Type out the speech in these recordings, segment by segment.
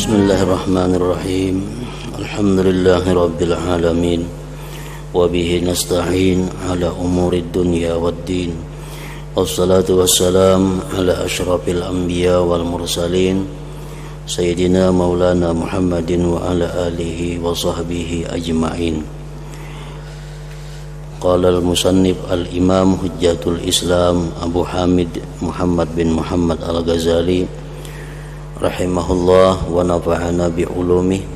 Bismillahirrahmanirrahim. Alhamdulillahi rabbil alamin. Wa bihi nasta'in ala umurid dunya waddin. Wassalatu wassalam ala asyrafil anbiya wal mursalin Sayyidina maulana Muhammadin wa ala alihi wa sahbihi ajma'in. Qala al-musannif al-imam hujjatul islam Abu Hamid Muhammad bin Muhammad al-Ghazali rahimahullah wa nafa'ana bi'ulumih.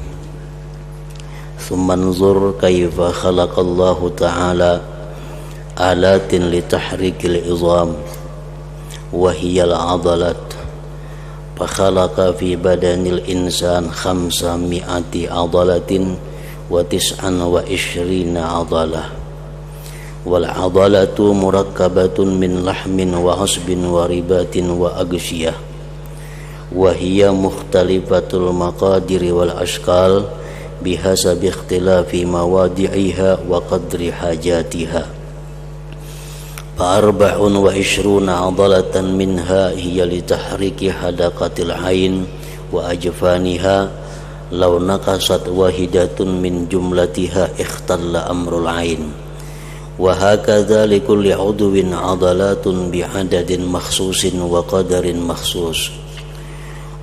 Thumma anzur kaifa khalaqallahu ta'ala alatin li tahrikil izam wa hiya al-'adalat. Fa khalaqa fi badanil insan 500 'adalatin wa 29 'adalah. Wal 'adalatu murakkabatun min lahmin wa 'asbin wa ribatin wa agsyiyah. Wahia mukhtalifatul maqadiri wal ashkal bihasabi ikhtilafi mawadi'iha wa qadri hajatiha. Fa'arba'un wa ishruna 'adalatan minha hiya li tahriki hadaqatil ain wa ajfaniha. Law naqasat wahidatun min jumlatiha ikhtalla amrul ain. Wa hakadha likulli 'udwin 'adalatun bi'adadin makhsusin wa qadarin makhsus.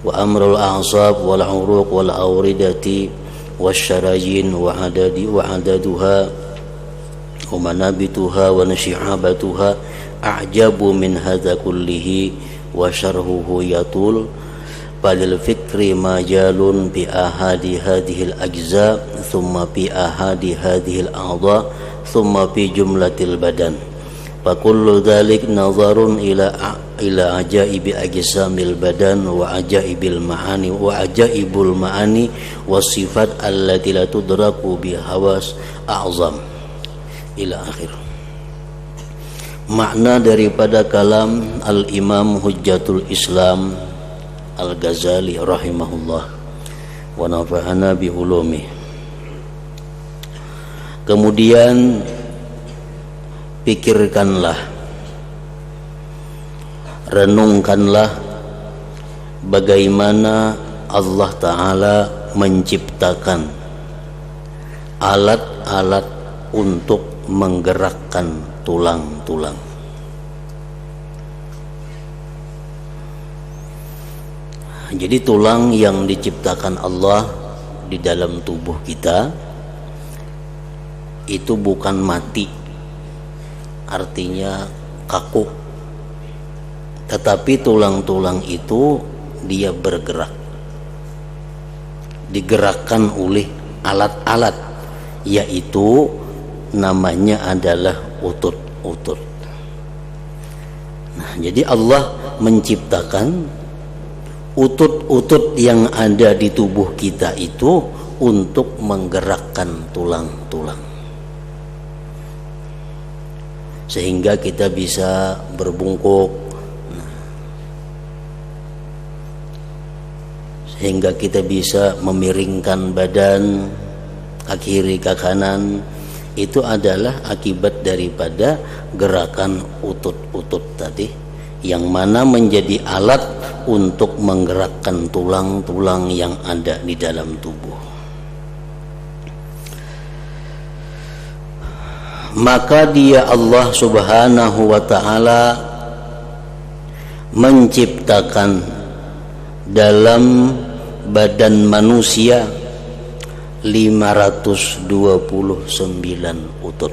Wa amrul a'sab wal 'uruq wal awridati wasyarajin wa adaduha wa manabituha wa nasyi'abatuha a'jabu min hadza kullihi wa syarhuhu yatul. Balil fikri majalun bi ahadi hadhil ajza thumma bi ahadi hadhil a'dha thumma bi jumlatil badan. Fa kullu dzalik nazarun ila ajaibi ajsamil badan wa ajaibul ma'ani wasifat allati la tudraku bi hawas a'zam ila akhir. Makna daripada kalam al-Imam Hujjatul Islam Al-Ghazali rahimahullah wa nafa'ana bi ulumi. Kemudian pikirkanlah, renungkanlah bagaimana Allah Ta'ala menciptakan alat-alat untuk menggerakkan tulang-tulang. Jadi tulang yang diciptakan Allah di dalam tubuh kita itu bukan mati, artinya kaku, tetapi tulang-tulang itu dia bergerak, digerakkan oleh alat-alat, yaitu namanya adalah utut-utut. Nah, jadi Allah menciptakan utut-utut yang ada di tubuh kita itu untuk menggerakkan tulang-tulang, sehingga kita bisa berbungkuk, sehingga kita bisa memiringkan badan ke kiri ke kanan. Itu adalah akibat daripada gerakan utut-utut tadi, yang mana menjadi alat untuk menggerakkan tulang-tulang yang ada di dalam tubuh. Maka dia Allah Subhanahu wa ta'ala menciptakan dalam badan manusia 529 utut.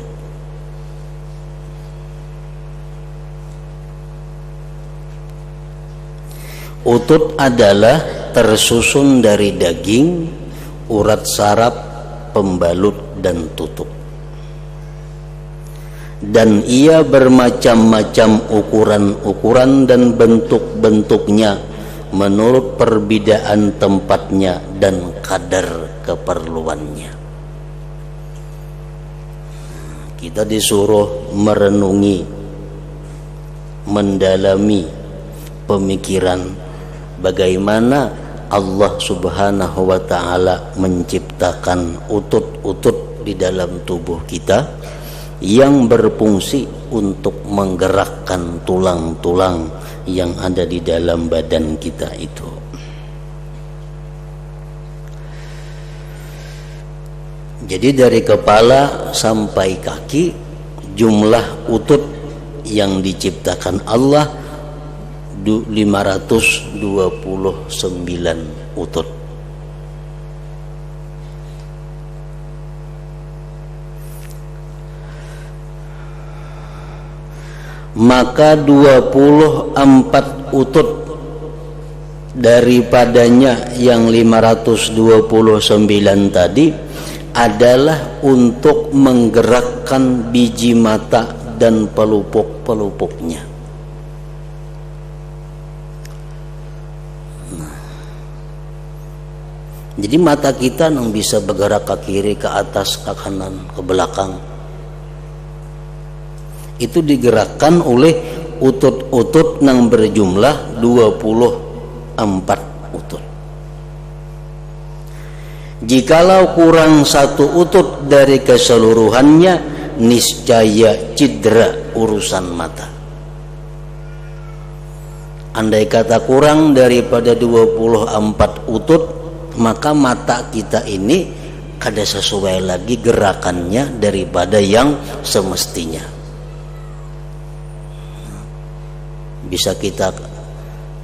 Utut adalah tersusun dari daging, urat saraf, pembalut dan tutuk. Dan ia bermacam-macam ukuran-ukuran dan bentuk-bentuknya menurut perbedaan tempatnya dan kadar keperluannya. Kita disuruh merenungi, mendalami pemikiran bagaimana Allah Subhanahu wa ta'ala menciptakan utut-utut di dalam tubuh kita yang berfungsi untuk menggerakkan tulang-tulang yang ada di dalam badan kita itu. Jadi dari kepala sampai kaki jumlah utut yang diciptakan Allah 529 utut. Maka 24 utut daripadanya yang 529 tadi adalah untuk menggerakkan biji mata dan pelupuk-pelupuknya. Jadi mata kita yang bisa bergerak ke kiri, ke atas, ke kanan, ke belakang, itu digerakkan oleh utut-utut yang berjumlah 24 utut. Jikalau kurang satu utut dari keseluruhannya, niscaya cedera urusan mata. Andai kata kurang daripada 24 utut, maka mata kita ini kada sesuai lagi gerakannya daripada yang semestinya. Bisa kita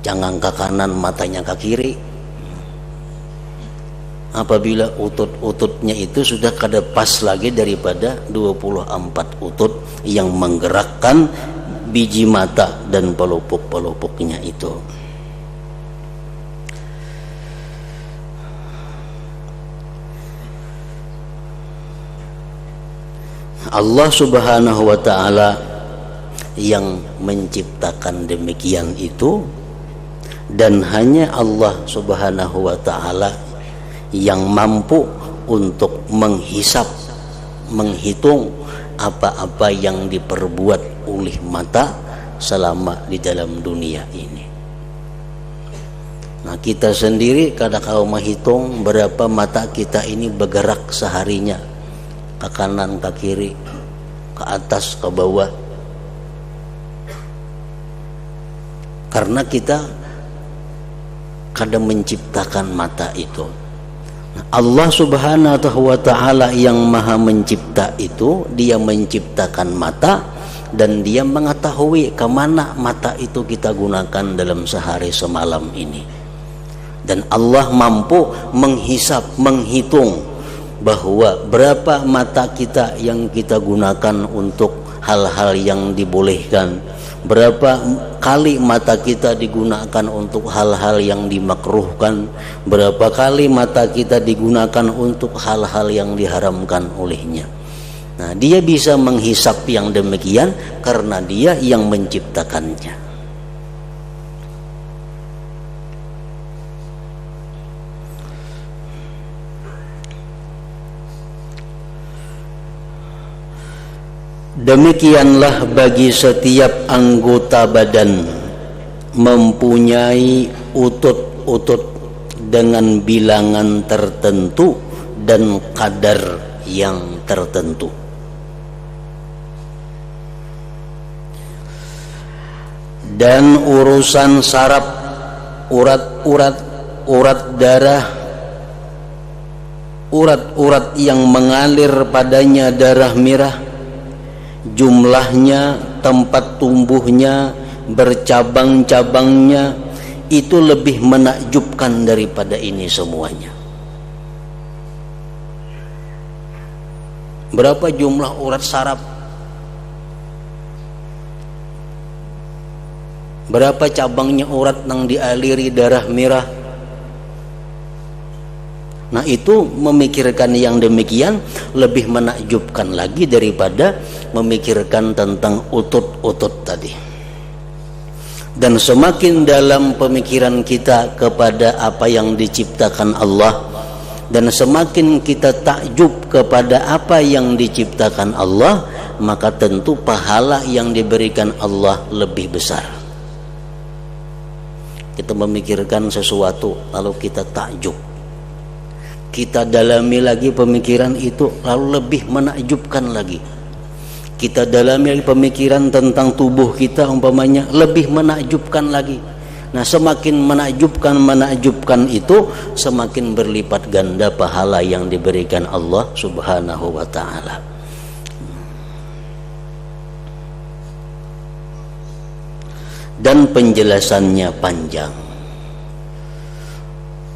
jangan ke kanan, matanya ke kiri. Apabila utut-ututnya itu sudah kada pas lagi daripada 24 utut yang menggerakkan biji mata dan pelupuk-pelupuknya itu. Allah Subhanahu wa ta'ala yang menciptakan demikian itu, dan hanya Allah Subhanahu wa ta'ala yang mampu untuk menghisap, menghitung apa-apa yang diperbuat oleh mata selama di dalam dunia ini. Nah, kita sendiri kadang kau menghitung berapa mata kita ini bergerak seharinya, ke kanan, ke kiri, ke atas, ke bawah. Karena kita kadang menciptakan mata itu. Allah Subhanahu wa ta'ala yang maha mencipta itu, dia menciptakan mata dan dia mengetahui kemana mata itu kita gunakan dalam sehari semalam ini. Dan Allah mampu menghisap, menghitung bahwa berapa mata kita yang kita gunakan untuk hal-hal yang dibolehkan, berapa kali mata kita digunakan untuk hal-hal yang dimakruhkan, berapa kali mata kita digunakan untuk hal-hal yang diharamkan olehnya. Nah, dia bisa menghisap yang demikian karena dia yang menciptakannya. Demikianlah bagi setiap anggota badan mempunyai utut-utut dengan bilangan tertentu dan kadar yang tertentu. Dan urusan saraf, urat darah, urat-urat yang mengalir padanya darah merah, jumlahnya, tempat tumbuhnya, bercabang-cabangnya, itu lebih menakjubkan daripada ini semuanya. Berapa jumlah urat saraf? Berapa cabangnya urat yang dialiri darah merah? Nah, itu memikirkan yang demikian lebih menakjubkan lagi daripada memikirkan tentang utut-utut tadi. Dan semakin dalam pemikiran kita kepada apa yang diciptakan Allah, dan semakin kita takjub kepada apa yang diciptakan Allah, maka tentu pahala yang diberikan Allah lebih besar. Kita memikirkan sesuatu lalu kita takjub, kita dalami lagi pemikiran itu lalu lebih menakjubkan lagi. Kita dalami lagi pemikiran tentang tubuh kita umpamanya lebih menakjubkan lagi. Nah, semakin menakjubkan itu, semakin berlipat ganda pahala yang diberikan Allah Subhanahu wa taala. Dan penjelasannya panjang.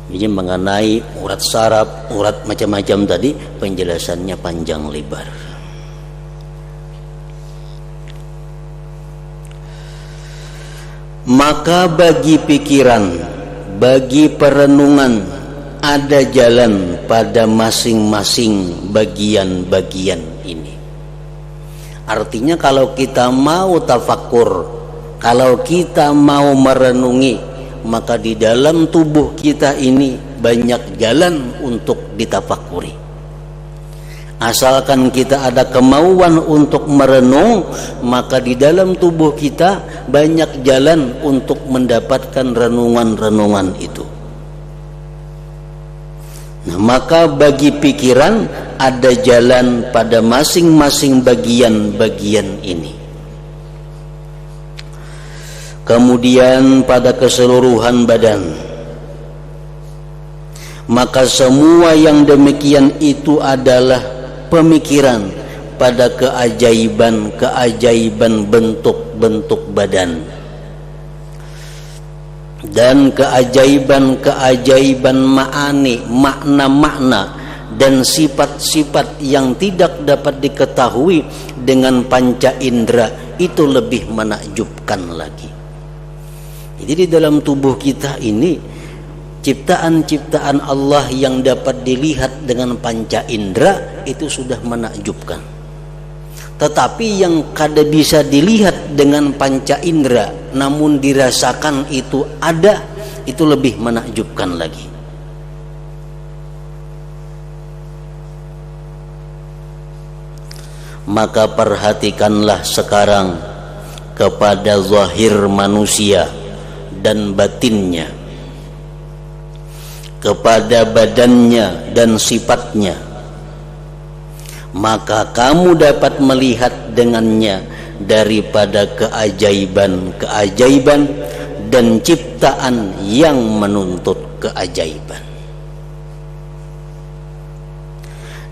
Jadi mengenai urat saraf, urat macam-macam tadi, penjelasannya panjang lebar. Maka bagi pikiran, bagi perenungan, ada jalan pada masing-masing bagian-bagian ini. Artinya kalau kita mau tafakkur, kalau kita mau merenungi, maka di dalam tubuh kita ini banyak jalan untuk ditafakuri. Asalkan kita ada kemauan untuk merenung, maka di dalam tubuh kita banyak jalan untuk mendapatkan renungan-renungan itu. Nah, maka bagi pikiran ada jalan pada masing-masing bagian-bagian ini. Kemudian pada keseluruhan badan, maka semua yang demikian itu adalah pemikiran pada keajaiban-keajaiban bentuk-bentuk badan dan keajaiban-keajaiban ma'ani, makna-makna dan sifat-sifat yang tidak dapat diketahui dengan panca indera, itu lebih menakjubkan lagi. Jadi di dalam tubuh kita ini ciptaan-ciptaan Allah yang dapat dilihat dengan panca indera itu sudah menakjubkan. Tetapi yang kada bisa dilihat dengan panca indera namun dirasakan itu ada, itu lebih menakjubkan lagi. Maka perhatikanlah sekarang kepada zahir manusia dan batinnya, kepada badannya dan sifatnya, maka kamu dapat melihat dengannya daripada keajaiban-keajaiban dan ciptaan yang menuntut keajaiban.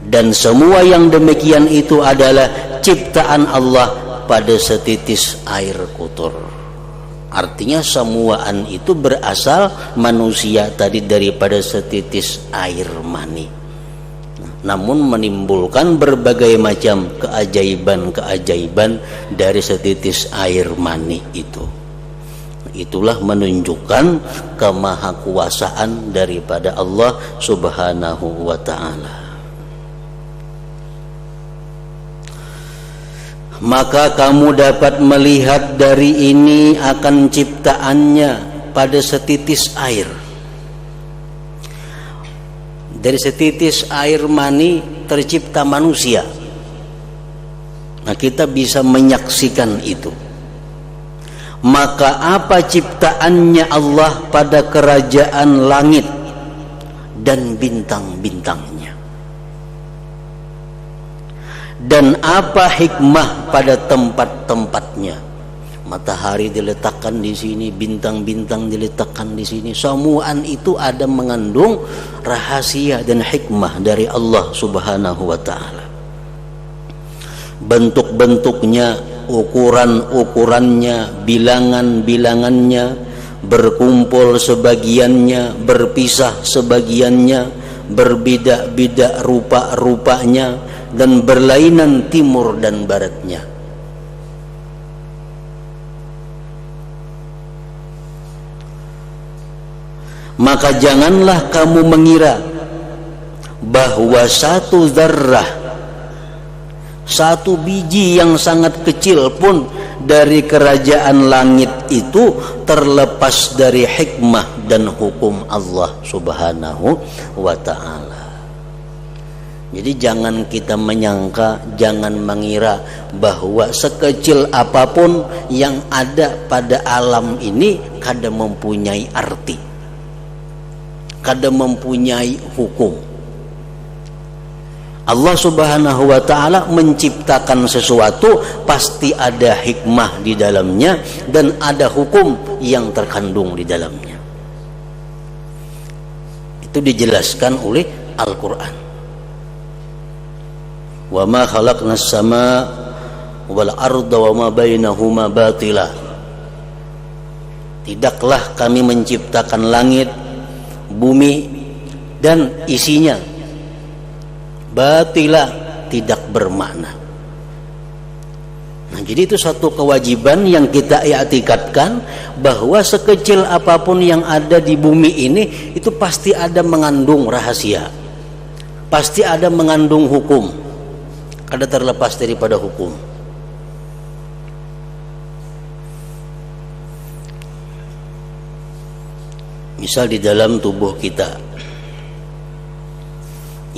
Dan semua yang demikian itu adalah ciptaan Allah pada setitis air kotor. Artinya semuaan itu berasal manusia tadi daripada setitis air mani, namun menimbulkan berbagai macam keajaiban-keajaiban dari setitis air mani itu. Itulah menunjukkan kemahakuasaan daripada Allah Subhanahu wa ta'ala. Maka kamu dapat melihat dari ini akan ciptaannya pada setitis air. Dari setitis air mani tercipta manusia. Nah, kita bisa menyaksikan itu. Maka apa ciptaannya Allah pada kerajaan langit dan bintang-bintangnya? Dan apa hikmah pada tempat-tempatnya? Matahari diletakkan di sini, bintang-bintang diletakkan di sini. Semuaan itu ada mengandung rahasia dan hikmah dari Allah Subhanahu wa ta'ala. Bentuk-bentuknya, ukuran-ukurannya, bilangan-bilangannya, berkumpul sebagiannya, berpisah sebagiannya, berbeda-beda rupa-rupanya, dan berlainan timur dan baratnya. Maka janganlah kamu mengira bahwa satu zarrah, satu biji yang sangat kecil pun dari kerajaan langit itu terlepas dari hikmah dan hukum Allah Subhanahu wa ta'ala. Jadi jangan kita menyangka, jangan mengira bahwa sekecil apapun yang ada pada alam ini kada mempunyai arti, kada mempunyai hukum. Allah Subhanahu wa ta'ala menciptakan sesuatu pasti ada hikmah di dalamnya dan ada hukum yang terkandung di dalamnya. Itu dijelaskan oleh Al-Quran. Wa ma khalaqnas sama wal arda wa ma bainahuma batila. Tidaklah kami menciptakan langit, bumi dan isinya batila, tidak bermakna. Nah, jadi itu satu kewajiban yang kita i'tikadkan bahwa sekecil apapun yang ada di bumi ini itu pasti ada mengandung rahasia, pasti ada mengandung hukum, kada terlepas daripada hukum. Misal di dalam tubuh kita,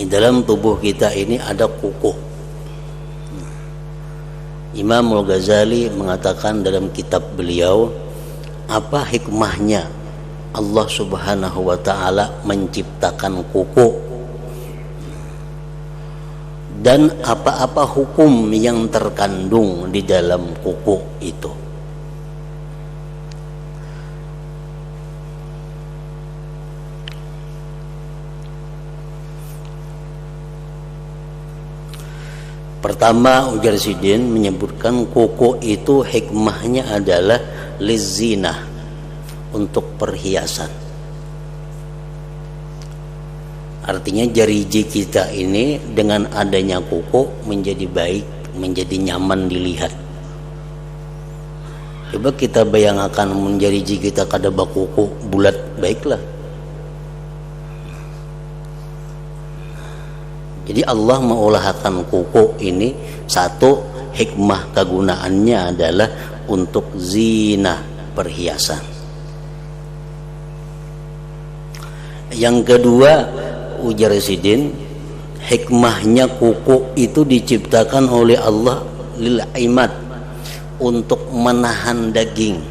di dalam tubuh kita ini ada kuku. Imam Al-Ghazali mengatakan dalam kitab beliau, apa hikmahnya Allah Subhanahu wa ta'ala menciptakan kuku dan apa-apa hukum yang terkandung di dalam kuku itu. Pertama, ujar Sidin menyebutkan kuku itu hikmahnya adalah lizinah, untuk perhiasan. Artinya jariji kita ini dengan adanya kuku menjadi baik, menjadi nyaman dilihat. Coba kita bayangkan menjariji kita kada bakuku bulat, baiklah. Jadi Allah mengolahkan kuku ini, satu hikmah kegunaannya adalah untuk zina, perhiasan. Yang kedua, ujar Sidin, hikmahnya kuku itu diciptakan oleh Allah lil imad, untuk menahan daging.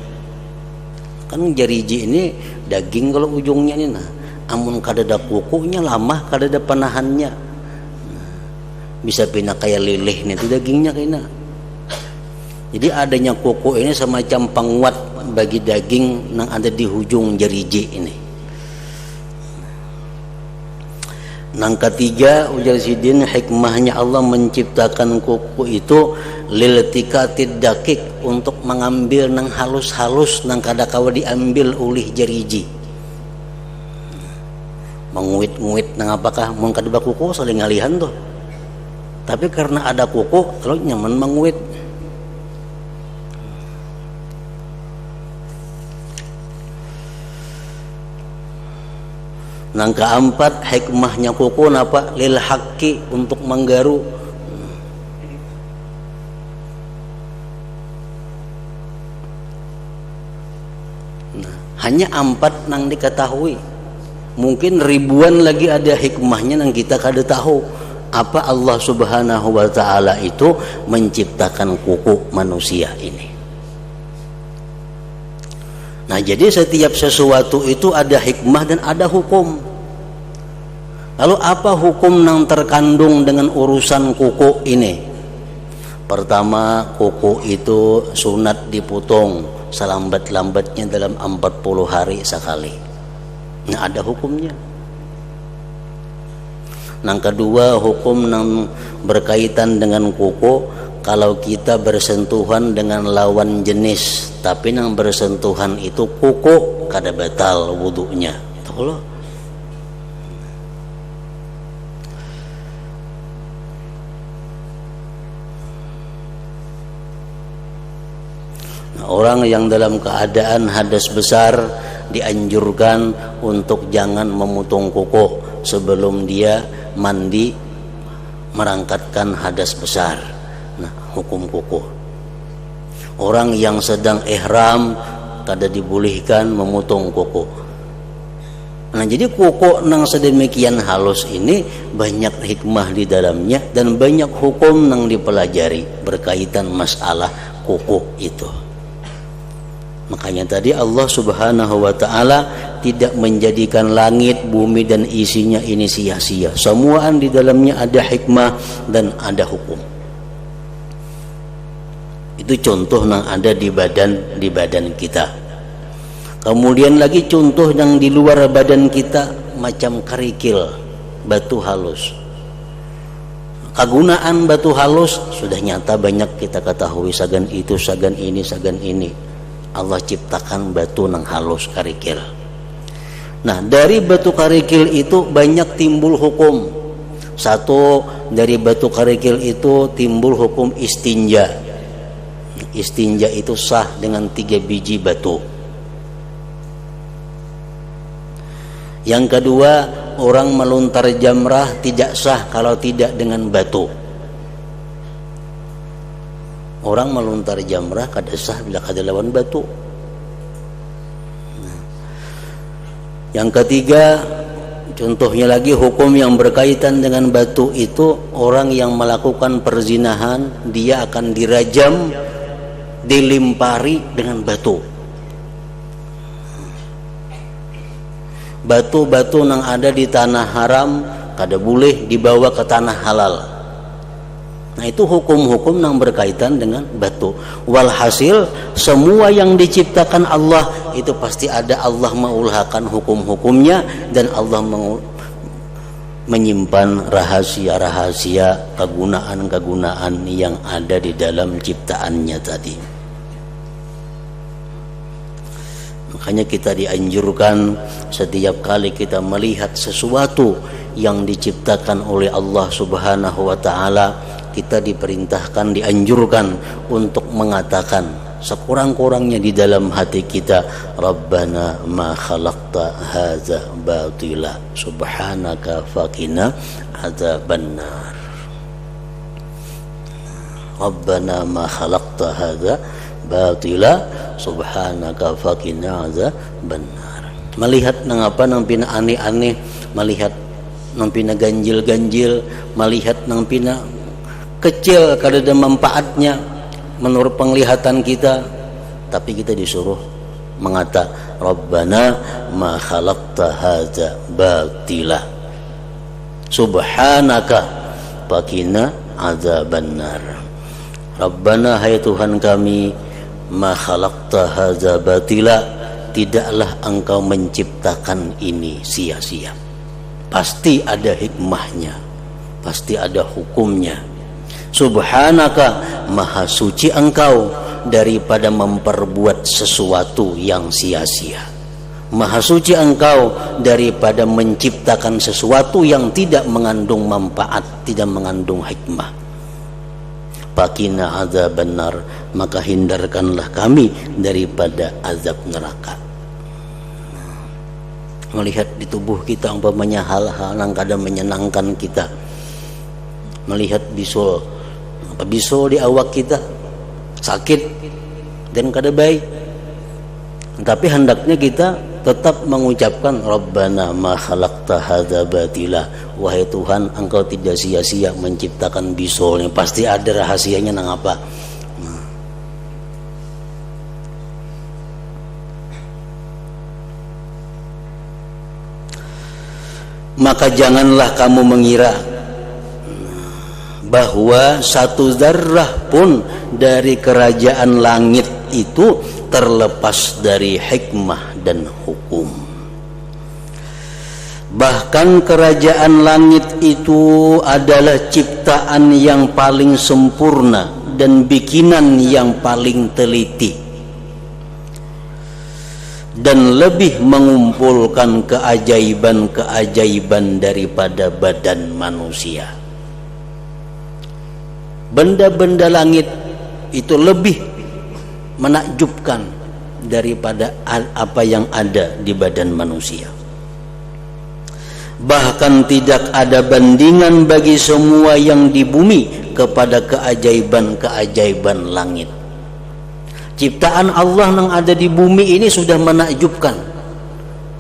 Kan jariji ini daging kalau ujungnya ini, nah amun kada ada kukunya lama kada ada penahannya. Bisa pindah kayak lilih nih, itu dagingnya kayaknya. Jadi adanya kuku ini semacam penguat bagi daging yang ada di ujung jariji ini. Yang ketiga, ujar Sidin, hikmahnya Allah menciptakan kuku itu liltikatid dakik, untuk mengambil nang halus-halus nang kada kawa diambil oleh jariji. Menguit-nguit nang apakah mun kada bakuku saling ngalihan tuh. Tapi karena ada kuku, kalau nyaman menguit. Yang keempat, hikmahnya kuku napa? Lil haqqi, untuk menggaru. Nah, hanya 4 nang diketahui. Mungkin ribuan lagi ada hikmahnya yang kita kada tahu. Apa Allah Subhanahu wa ta'ala itu menciptakan kuku manusia ini. Nah, jadi setiap sesuatu itu ada hikmah dan ada hukum. Lalu apa hukum yang terkandung dengan urusan kuku ini? Pertama, kuku itu sunat dipotong selambat-lambatnya dalam 40 hari sekali. Nah, ada hukumnya. Yang kedua, hukum yang berkaitan dengan kuku, kalau kita bersentuhan dengan lawan jenis tapi yang bersentuhan itu kuku, kada batal wudunya. Tahu loh. Nah, orang yang dalam keadaan hadas besar dianjurkan untuk jangan memotong kuku sebelum dia mandi merangkatkan hadas besar. Nah, hukum kuku. Orang yang sedang ihram kada dibolehkan memotong kuku. Nah, jadi kuku nang sedemikian halus ini banyak hikmah di dalamnya dan banyak hukum nang dipelajari berkaitan masalah kuku itu. Makanya tadi Allah Subhanahu wa taala tidak menjadikan langit, bumi dan isinya ini sia-sia. Semuaan di dalamnya ada hikmah dan ada hukum. Itu contoh yang ada di badan kita. Kemudian lagi contoh yang di luar badan kita, macam kerikil, batu halus. Kegunaan batu halus sudah nyata banyak kita ketahui, sagan itu, sagan ini, sagan ini. Allah ciptakan batu nang halus kerikil. Nah, dari batu kerikil itu banyak timbul hukum. Satu, dari batu kerikil itu timbul hukum istinja. Istinja itu sah dengan 3 biji batu. Yang kedua, orang melontar jamrah tidak sah kalau tidak dengan batu. Orang melontar jamrah kada sah bila kada lawan batu. Yang ketiga, contohnya lagi hukum yang berkaitan dengan batu itu, orang yang melakukan perzinahan dia akan dirajam, dilimpari dengan batu. Batu-batu yang ada di tanah haram kada boleh dibawa ke tanah halal. Nah, itu hukum-hukum yang berkaitan dengan batu. Walhasil semua yang diciptakan Allah itu pasti ada Allah mengulhakan hukum-hukumnya, dan Allah menyimpan rahasia-rahasia, kegunaan-kegunaan yang ada di dalam ciptaannya tadi. Makanya kita dianjurkan setiap kali kita melihat sesuatu yang diciptakan oleh Allah Subhanahu wa taala, kita diperintahkan, dianjurkan untuk mengatakan sekurang-kurangnya di dalam hati kita, Rabbana ma khalaqta hadza batila subhanaka faqina adzabannar. Rabbana ma khalaqta hadza batila subhanaka faqina adzabannar. Melihat nang apa nang pina aneh-aneh, melihat nang pina ganjil-ganjil, melihat nang pina kecil kada ada manfaatnya menurut penglihatan kita, tapi kita disuruh mengata Rabbana ma khalaqta hadza batila subhanaka faqina adzabannar. Rabbana, hai Tuhan kami, ma khalaqta hadza batila, tidaklah engkau menciptakan ini sia-sia. Pasti ada hikmahnya, pasti ada hukumnya. Subhanaka, maha suci engkau daripada memperbuat sesuatu yang sia-sia. Maha suci engkau daripada menciptakan sesuatu yang tidak mengandung manfaat, tidak mengandung hikmah. Faqina adzabannar, maka hindarkanlah kami daripada azab neraka. Melihat di tubuh kita umpamanya hal-hal yang kadang menyenangkan kita, melihat bisul di awak kita sakit dan kada baik, tapi hendaknya kita tetap mengucapkan Rabbana ma khalaqta hadza batila, wahai Tuhan engkau tidak sia-sia menciptakan bisulnya, pasti ada rahasianya nang apa. Maka janganlah kamu mengira bahwa satu zarrah pun dari kerajaan langit itu terlepas dari hikmah dan hukum. Bahkan kerajaan langit itu adalah ciptaan yang paling sempurna dan bikinan yang paling teliti, dan lebih mengumpulkan keajaiban-keajaiban daripada badan manusia. Benda-benda langit itu lebih menakjubkan daripada apa yang ada di badan manusia. Bahkan tidak ada bandingan bagi semua yang di bumi kepada keajaiban-keajaiban langit. Ciptaan Allah yang ada di bumi ini sudah menakjubkan,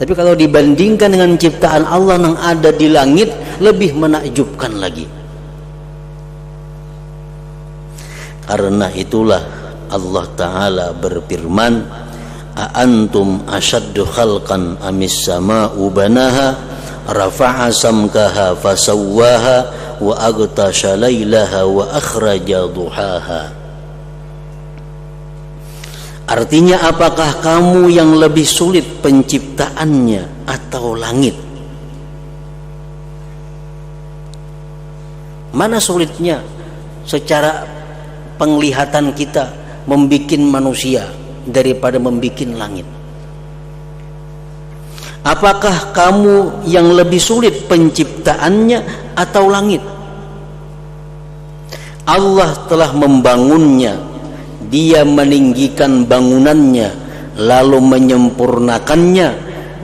tapi kalau dibandingkan dengan ciptaan Allah yang ada di langit, lebih menakjubkan lagi. Karena itulah Allah Ta'ala berfirman, a antum ashaddu khalqan amis sama'u banaha rafa'a samkaha fasawwaha wa aghtasha lailaha wa akhraja duhaha. Artinya, apakah kamu yang lebih sulit penciptaannya atau langit? Mana sulitnya secara penglihatan kita membikin manusia daripada membikin langit? Apakah kamu yang lebih sulit penciptaannya atau langit? Allah telah membangunnya, Dia meninggikan bangunannya, lalu menyempurnakannya,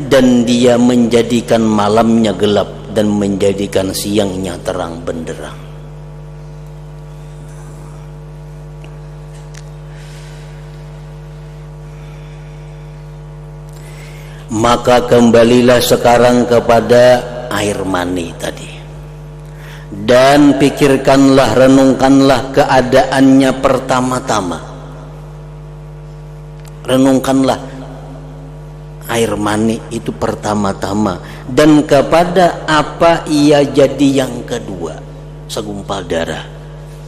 dan Dia menjadikan malamnya gelap dan menjadikan siangnya terang benderang. Maka kembalilah sekarang kepada air mani tadi, dan pikirkanlah, renungkanlah keadaannya pertama-tama. Renungkanlah air mani itu pertama-tama, dan kepada apa ia jadi yang kedua. Segumpal darah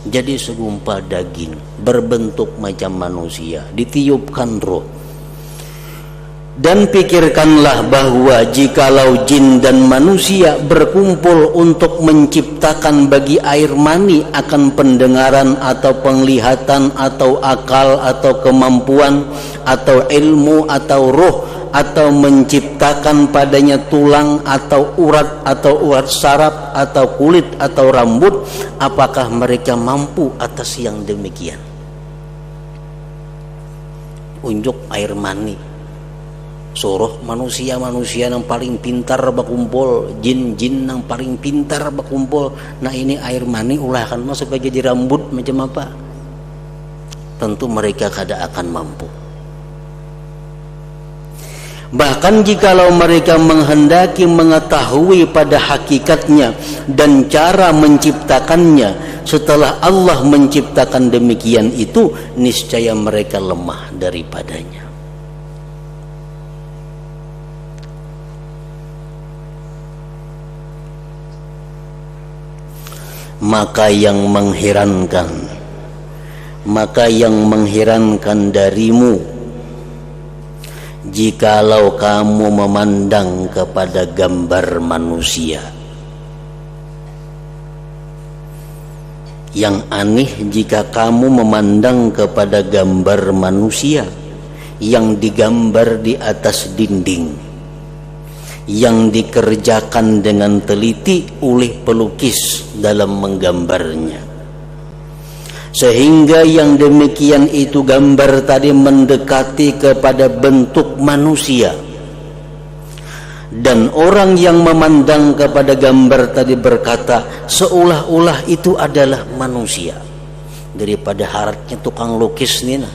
jadi segumpal daging, berbentuk macam manusia, ditiupkan roh. Dan pikirkanlah bahwa jikalau jin dan manusia berkumpul untuk menciptakan bagi air mani akan pendengaran atau penglihatan atau akal atau kemampuan atau ilmu atau roh, atau menciptakan padanya tulang atau urat saraf atau kulit atau rambut, apakah mereka mampu atas yang demikian? Unjuk air mani, suruh manusia yang paling pintar berkumpul, jin yang paling pintar berkumpul. Nah, ini air mani ulah akan masuk jadi rambut macam apa? Tentu mereka kada akan mampu. Bahkan jikalau mereka menghendaki mengetahui pada hakikatnya dan cara menciptakannya setelah Allah menciptakan demikian itu, niscaya mereka lemah daripadanya. Maka yang mengherankan darimu, jikalau kamu memandang kepada gambar manusia. Yang aneh jika kamu memandang kepada gambar manusia yang digambar di atas dinding, yang dikerjakan dengan teliti oleh pelukis dalam menggambarnya, sehingga yang demikian itu gambar tadi mendekati kepada bentuk manusia, dan orang yang memandang kepada gambar tadi berkata seolah-olah itu adalah manusia. Daripada haratnya tukang lukis nih,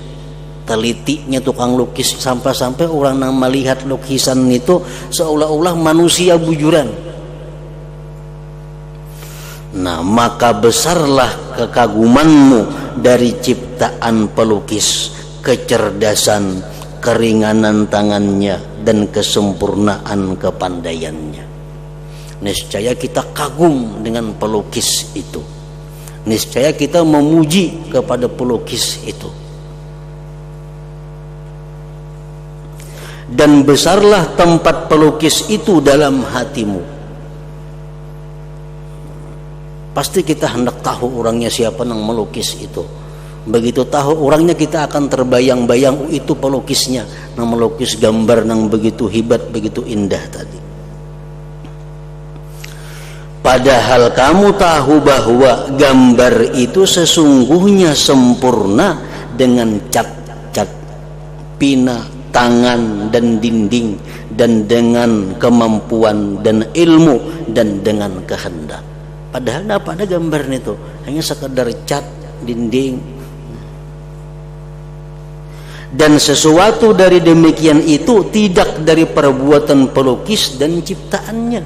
telitinya tukang lukis, sampai-sampai orang yang melihat lukisan itu seolah-olah manusia bujuran. Nah, maka besarlah kekagumanmu dari ciptaan pelukis, kecerdasan, keringanan tangannya, dan kesempurnaan kepandaiannya. Niscaya kita kagum dengan pelukis itu. Niscaya kita memuji kepada pelukis itu. Dan besarlah tempat pelukis itu dalam hatimu. Pasti kita hendak tahu orangnya siapa yang melukis itu. Begitu tahu orangnya, kita akan terbayang-bayang, itu pelukisnya yang melukis gambar yang begitu hebat, begitu indah tadi. Padahal kamu tahu bahwa gambar itu sesungguhnya sempurna dengan cat-cat, pina, tangan dan dinding, dan dengan kemampuan dan ilmu dan dengan kehendak. Padahal apa ada gambar itu hanya sekedar cat dinding. Dan sesuatu dari demikian itu tidak dari perbuatan pelukis dan ciptaannya.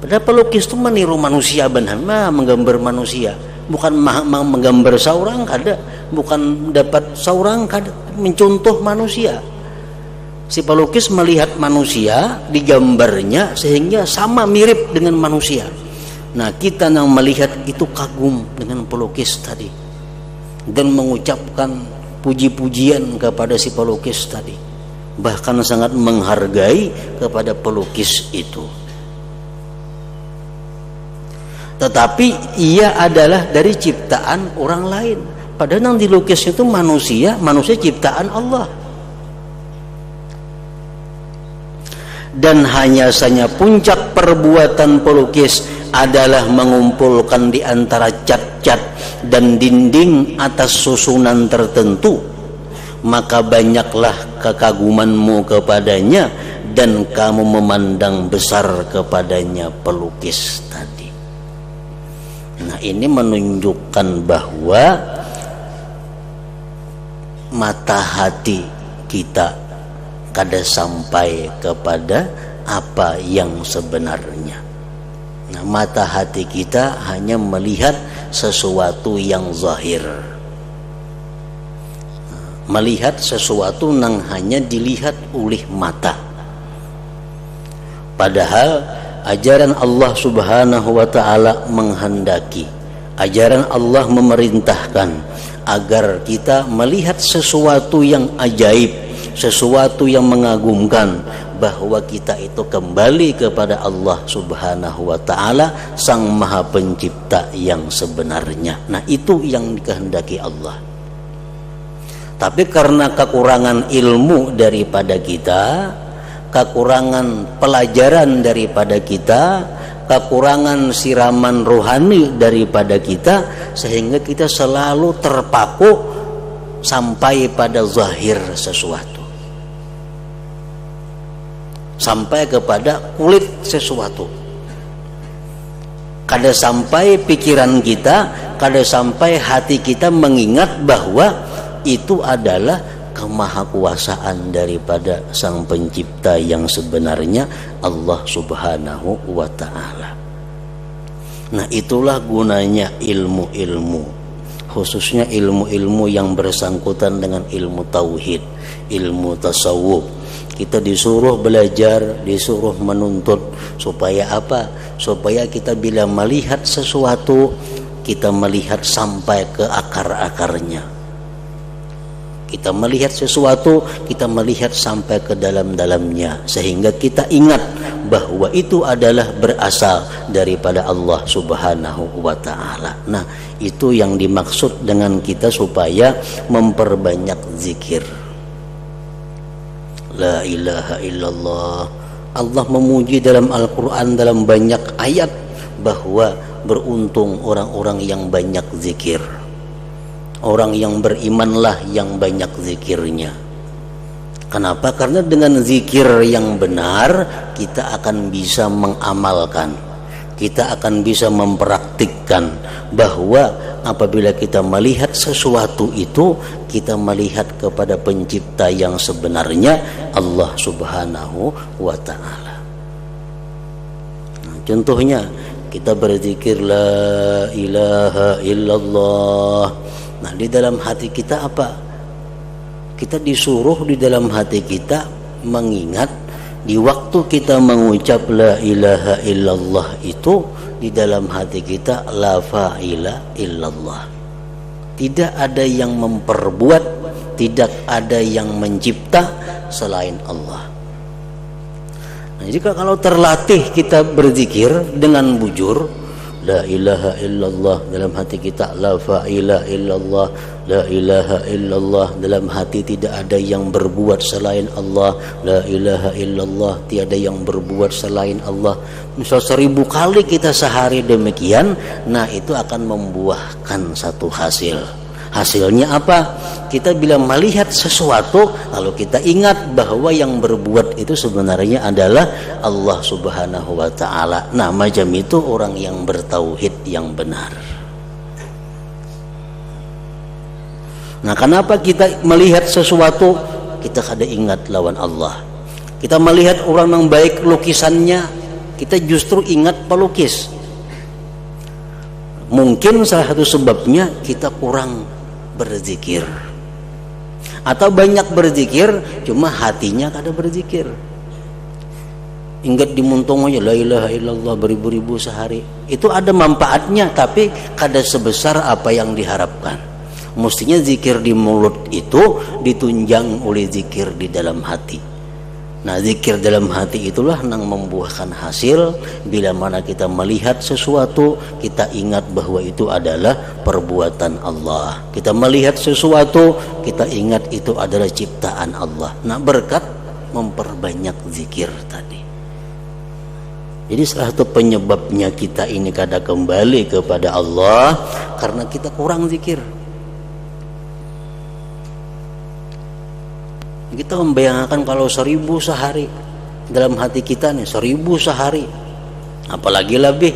Padahal pelukis itu meniru manusia benar, menggambar manusia. bukan menggambar saurang kada, bukan dapat saurang kada, mencontoh manusia. Si pelukis melihat manusia digambarnya sehingga sama mirip dengan manusia. Nah, kita yang melihat itu kagum dengan pelukis tadi dan mengucapkan puji-pujian kepada si pelukis tadi, bahkan sangat menghargai kepada pelukis itu. Tetapi ia adalah dari ciptaan orang lain, padahal yang dilukis itu manusia ciptaan Allah. Dan hanya saja puncak perbuatan pelukis adalah mengumpulkan di antara cat-cat dan dinding atas susunan tertentu, maka banyaklah kekagumanmu kepadanya dan kamu memandang besar kepadanya pelukis tadi. Nah, ini menunjukkan bahwa mata hati kita kada sampai kepada apa yang sebenarnya. Nah, mata hati kita hanya melihat sesuatu yang zahir, melihat sesuatu yang hanya dilihat oleh mata. Padahal ajaran Allah Subhanahu wa ta'ala menghendaki, ajaran Allah memerintahkan agar kita melihat sesuatu yang ajaib, sesuatu yang mengagumkan, bahwa kita itu kembali kepada Allah Subhanahu wa ta'ala, Sang Maha Pencipta yang sebenarnya. Nah, itu yang dikehendaki Allah. Tapi karena kekurangan ilmu daripada kita, kekurangan pelajaran daripada kita, kekurangan siraman rohani daripada kita, sehingga kita selalu terpaku sampai pada zahir sesuatu, sampai kepada kulit sesuatu. Kada sampai pikiran kita, kada sampai hati kita mengingat bahwa itu adalah kemahakuasaan daripada Sang Pencipta yang sebenarnya, Allah Subhanahu wa ta'ala. Nah, itulah gunanya ilmu-ilmu, khususnya ilmu-ilmu yang bersangkutan dengan ilmu tauhid, ilmu tasawuf. Kita disuruh belajar, disuruh menuntut, supaya apa? Supaya kita bila melihat sesuatu, kita melihat sampai ke akar-akarnya. Kita melihat sesuatu, kita melihat sampai ke dalam-dalamnya, sehingga kita ingat bahwa itu adalah berasal daripada Allah Subhanahu wa ta'ala. Nah, itu yang dimaksud dengan kita supaya memperbanyak zikir. La ilaha illallah. Allah memuji dalam Al-Quran dalam banyak ayat bahwa beruntung orang-orang yang banyak zikir. Orang yang berimanlah yang banyak zikirnya. Kenapa? Karena dengan zikir yang benar kita akan bisa mengamalkan, kita akan bisa mempraktikkan bahwa apabila kita melihat sesuatu itu, kita melihat kepada Pencipta yang sebenarnya, Allah Subhanahu wa ta'ala. Nah, contohnya kita berzikir la ilaha illallah. Nah, di dalam hati kita apa? Kita disuruh di dalam hati kita mengingat, di waktu kita mengucap la ilaha illallah itu, di dalam hati kita la fa'ila illallah. Tidak ada yang memperbuat, tidak ada yang mencipta selain Allah. Nah, jika kalau terlatih kita berzikir dengan bujur la ilaha illallah, dalam hati kita la fa'ila illallah, la ilaha illallah, dalam hati tidak ada yang berbuat selain Allah, la ilaha illallah, tiada yang berbuat selain Allah. Misal 1000 kali kita sehari demikian, nah itu akan membuahkan satu hasil. Hasilnya apa? Kita bila melihat sesuatu, lalu kita ingat bahwa yang berbuat itu sebenarnya adalah Allah Subhanahu wa ta'ala. Nah, macam itu orang yang bertauhid yang benar. Nah, kenapa kita melihat sesuatu kita kada ingat lawan Allah? Kita melihat orang yang baik lukisannya, kita justru ingat pelukis. Mungkin salah satu sebabnya kita kurang berzikir, atau banyak berzikir cuma hatinya kada berzikir. Ingat dimuntung aja la ilaha illallah beribu-ribu sehari, itu ada manfaatnya tapi kada sebesar apa yang diharapkan. Mestinya zikir di mulut itu ditunjang oleh zikir di dalam hati. Nah, zikir dalam hati itulah yang membuahkan hasil. Bila mana kita melihat sesuatu, kita ingat bahwa itu adalah perbuatan Allah. Kita melihat sesuatu, kita ingat itu adalah ciptaan Allah. Nah, berkat memperbanyak zikir tadi. Jadi salah satu penyebabnya kita ini kada kembali kepada Allah karena kita kurang zikir. Kita membayangkan kalau 1000 sehari dalam hati kita nih, 1000 sehari, apalagi lebih.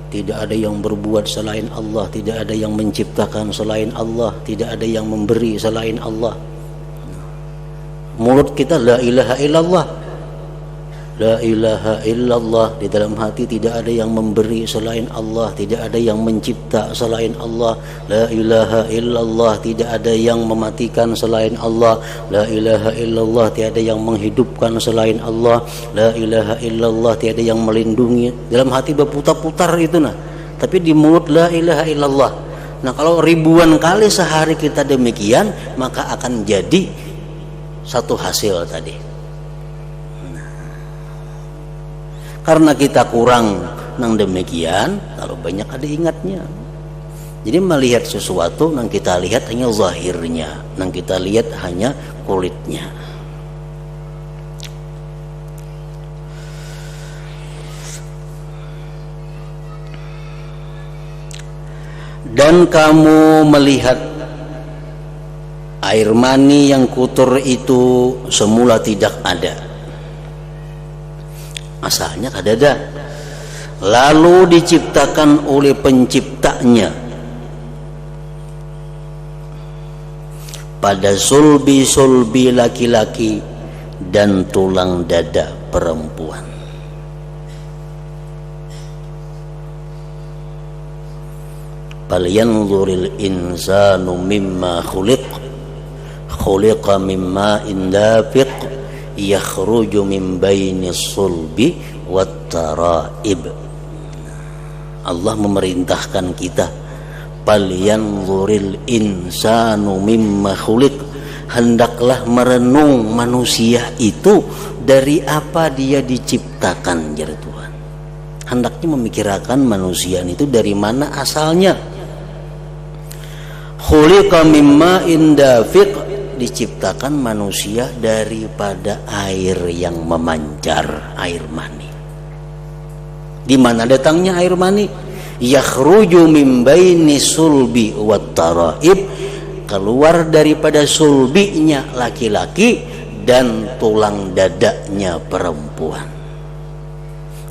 Tidak ada yang berbuat selain Allah, tidak ada yang menciptakan selain Allah, tidak ada yang memberi selain Allah. Mulut kita la ilaha illallah, la ilaha illallah. Di dalam hati tidak ada yang memberi selain Allah, tidak ada yang mencipta selain Allah. La ilaha illallah, tidak ada yang mematikan selain Allah. La ilaha illallah, tiada yang menghidupkan selain Allah. La ilaha illallah, tiada yang melindungi. Dalam hati berputar-putar itu nah, tapi di mulut la ilaha illallah. Nah, kalau ribuan kali sehari kita demikian, maka akan jadi satu hasil tadi. Karena kita kurang nang demikian, kalau banyak ada ingatnya. Jadi melihat sesuatu nang kita lihat hanya zahirnya, nang kita lihat hanya kulitnya. Dan kamu melihat air mani yang kotor itu semula tidak ada. Asalnya kada ada, lalu diciptakan oleh penciptanya pada sulbi laki-laki dan tulang dada perempuan. Falyanzuril insanu mimma khuliqa mimma indafiq yakhruju min bainis sulbi wat taraib. Allah memerintahkan kita, falyanzuril insanu mimma khuliq, hendaklah merenung manusia itu dari apa dia diciptakan, jari Tuhan. Hendaknya memikirkan manusia itu dari mana asalnya. Khuliqa mimma indafiq, diciptakan manusia daripada air yang memancar, air mani. Di mana datangnya air mani? Yakhruju min baini sulbi wat taraib, keluar daripada sulbinya laki-laki dan tulang dadanya perempuan.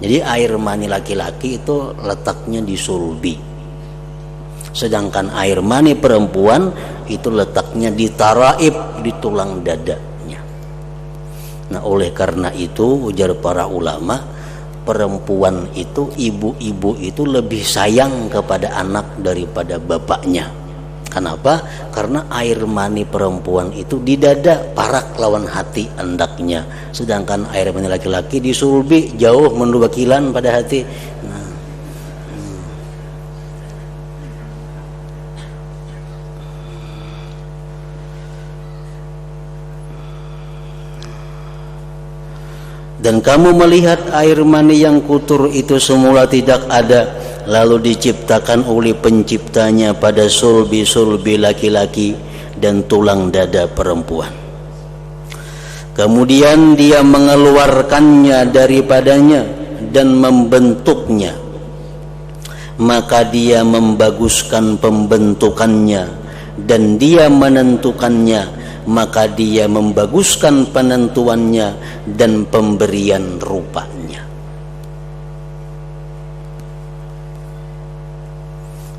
Jadi air mani laki-laki itu letaknya di sulbi, sedangkan air mani perempuan itu letaknya di taraib, di tulang dadanya. Nah, oleh karena itu ujar para ulama, perempuan itu, ibu-ibu itu lebih sayang kepada anak daripada bapaknya. Kenapa? Karena air mani perempuan itu di dada, parak lawan hati hendaknya, sedangkan air mani laki-laki di sulbi, jauh menurut wakilan pada hati. Dan kamu melihat air mani yang kotor itu semula tidak ada, lalu diciptakan oleh penciptanya pada sulbi laki-laki dan tulang dada perempuan. Kemudian dia mengeluarkannya daripadanya dan membentuknya, maka dia membaguskan pembentukannya, dan dia menentukannya, maka dia membaguskan penentuannya dan pemberian rupanya.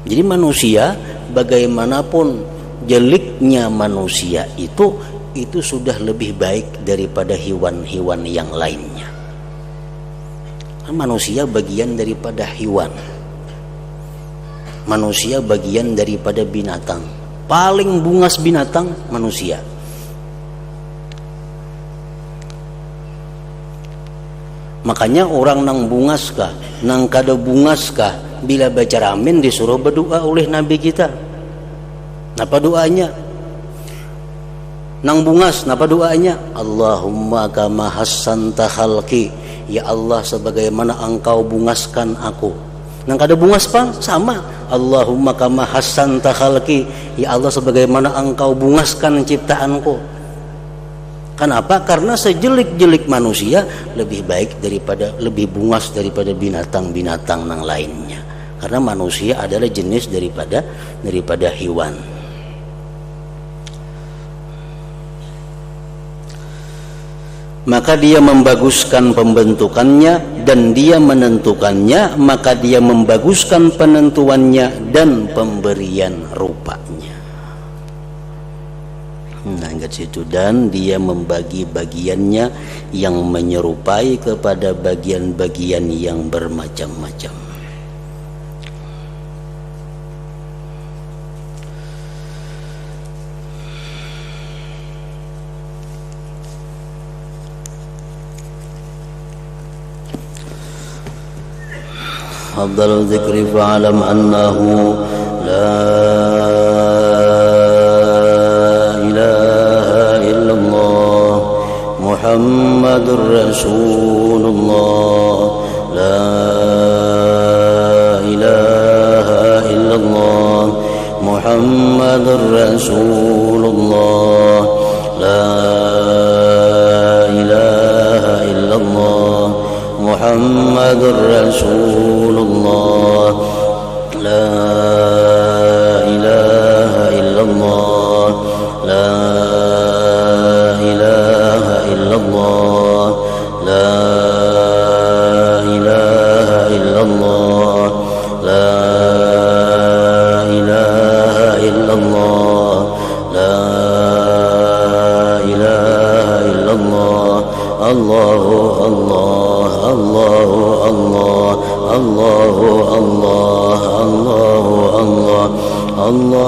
Jadi manusia, bagaimanapun jeleknya manusia itu sudah lebih baik daripada hewan-hewan yang lainnya. Manusia bagian daripada hewan. Manusia bagian daripada binatang. Paling bungas binatang manusia. Makanya orang nang bungas kah, nang kada bungas kah, bila baca ramin disuruh berdoa oleh Nabi kita. Apa doanya? Nang bungas, napa doanya? Allahumma kama hassanta khalqi, ya Allah sebagaimana engkau bungaskan aku. Nang kada bungas pang sama, Allahumma kama hassanta khalqi, ya Allah sebagaimana engkau bungaskan ciptaanku. Kenapa? Karena sejelik-jelik manusia lebih baik daripada, lebih bungas daripada binatang-binatang nang lainnya. Karena manusia adalah jenis daripada hewan. Maka dia membaguskan pembentukannya dan dia menentukannya, maka dia membaguskan penentuannya dan pemberian rupanya. Nah, ingat situ, dan dia membagi bagiannya yang menyerupai kepada bagian-bagian yang bermacam-macam. أفضل الذكر فاعلم أنه لا إله إلا الله محمد رسول الله لا إله إلا الله محمد رسول الله لا إله إلا الله محمد رسول الله لا إله إلا الله لا إله إلا الله لا إله إلا الله لا إله إلا الله لا إله إلا الله الله الله الله الله الله الله الله الله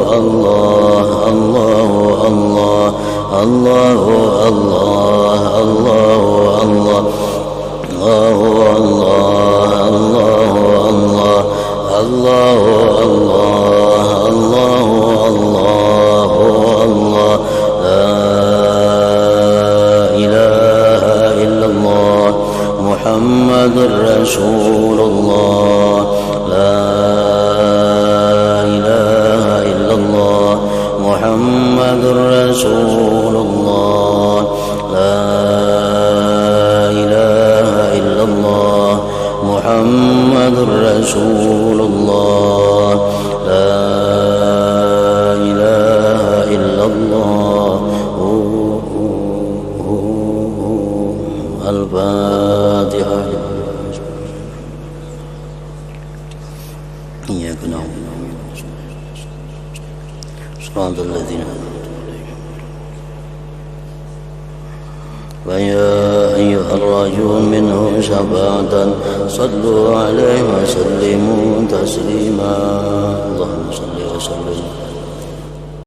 الله الله الله الله الله الله الله محمد رسول الله لا إله إلا الله محمد رسول الله لا إله إلا الله محمد رسول الله لا إله إلا الله الفاتحة. إياك نعبد صراط الذين ويا أيها الراجون منه شفاعة صلوا عليه وسلموا تسليما اللهم صل وسلم